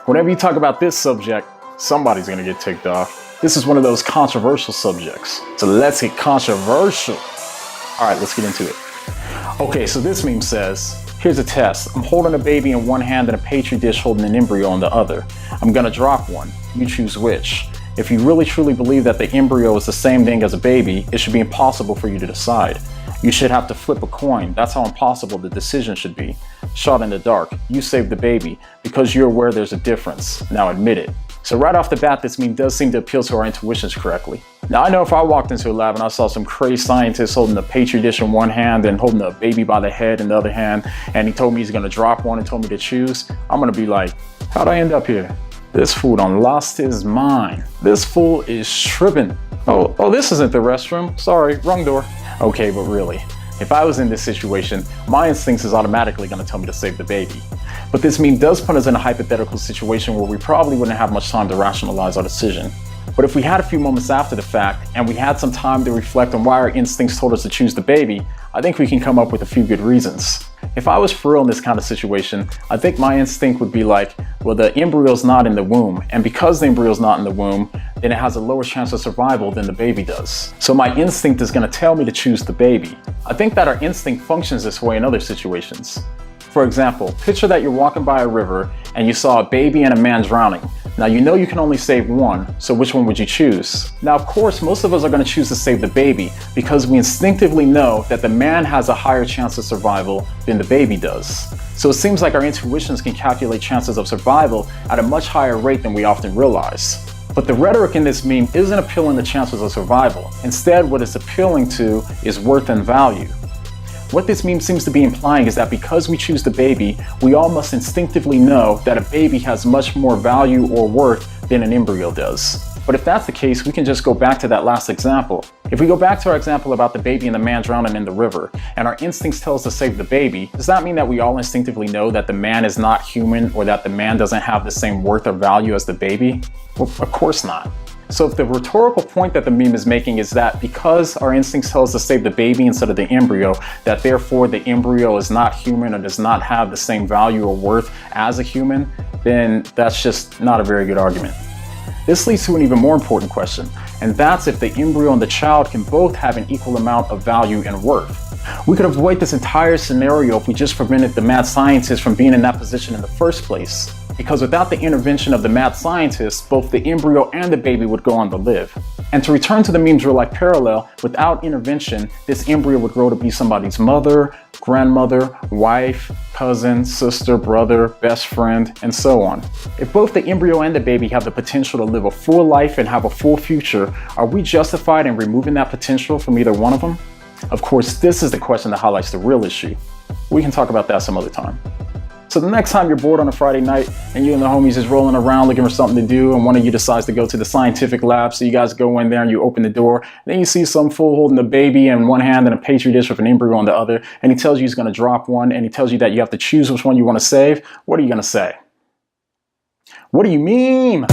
Whenever you talk about this subject, somebody's gonna get ticked off. This is one of those controversial subjects. So let's get controversial. All right, let's get into it. Okay, so this meme says, here's a test. I'm holding a baby in one hand and a petri dish holding an embryo in the other. I'm gonna drop one. You choose which. If you really truly believe that the embryo is the same thing as a baby, it should be impossible for you to decide. You should have to flip a coin. That's how impossible the decision should be. Shot in the dark. You save the baby because you're aware there's a difference. Now admit it. So right off the bat, this meme does seem to appeal to our intuitions correctly. Now I know if I walked into a lab and I saw some crazy scientist holding a petri dish in one hand and holding a baby by the head in the other hand, and he told me he's gonna drop one and told me to choose, I'm gonna be like, how'd I end up here? This fool done lost his mind. This fool is tripping. Oh, this isn't the restroom. Sorry, wrong door. Okay, but really, if I was in this situation, my instincts is automatically gonna tell me to save the baby. But this meme does put us in a hypothetical situation where we probably wouldn't have much time to rationalize our decision. But if we had a few moments after the fact and we had some time to reflect on why our instincts told us to choose the baby, I think we can come up with a few good reasons. If I was for real in this kind of situation, I think my instinct would be like, well, the embryo's not in the womb, and because the embryo's not in the womb, then it has a lower chance of survival than the baby does. So my instinct is going to tell me to choose the baby. I think that our instinct functions this way in other situations. For example, picture that you're walking by a river and you saw a baby and a man drowning. Now you know you can only save one, so which one would you choose? Now of course, most of us are going to choose to save the baby because we instinctively know that the man has a higher chance of survival than the baby does. So it seems like our intuitions can calculate chances of survival at a much higher rate than we often realize. But the rhetoric in this meme isn't appealing to chances of survival. Instead, what it's appealing to is worth and value. What this meme seems to be implying is that because we choose the baby, we all must instinctively know that a baby has much more value or worth than an embryo does. But if that's the case, we can just go back to that last example. If we go back to our example about the baby and the man drowning in the river, and our instincts tell us to save the baby, does that mean that we all instinctively know that the man is not human or that the man doesn't have the same worth or value as the baby? Well, of course not. So if the rhetorical point that the meme is making is that because our instincts tell us to save the baby instead of the embryo, that therefore the embryo is not human or does not have the same value or worth as a human, then that's just not a very good argument. This leads to an even more important question, and that's if the embryo and the child can both have an equal amount of value and worth. We could avoid this entire scenario if we just prevented the mad scientist from being in that position in the first place. Because without the intervention of the mad scientist, both the embryo and the baby would go on to live. And to return to the meme's real life parallel, without intervention, this embryo would grow to be somebody's mother, grandmother, wife, cousin, sister, brother, best friend, and so on. If both the embryo and the baby have the potential to live a full life and have a full future, are we justified in removing that potential from either one of them? Of course, this is the question that highlights the real issue. We can talk about that some other time. So the next time you're bored on a Friday night and you and the homies is rolling around looking for something to do and one of you decides to go to the scientific lab, so you guys go in there and you open the door, and then you see some fool holding a baby in one hand and a petri dish with an embryo on the other, and he tells you he's going to drop one and he tells you that you have to choose which one you want to save, what are you going to say? What do you mean?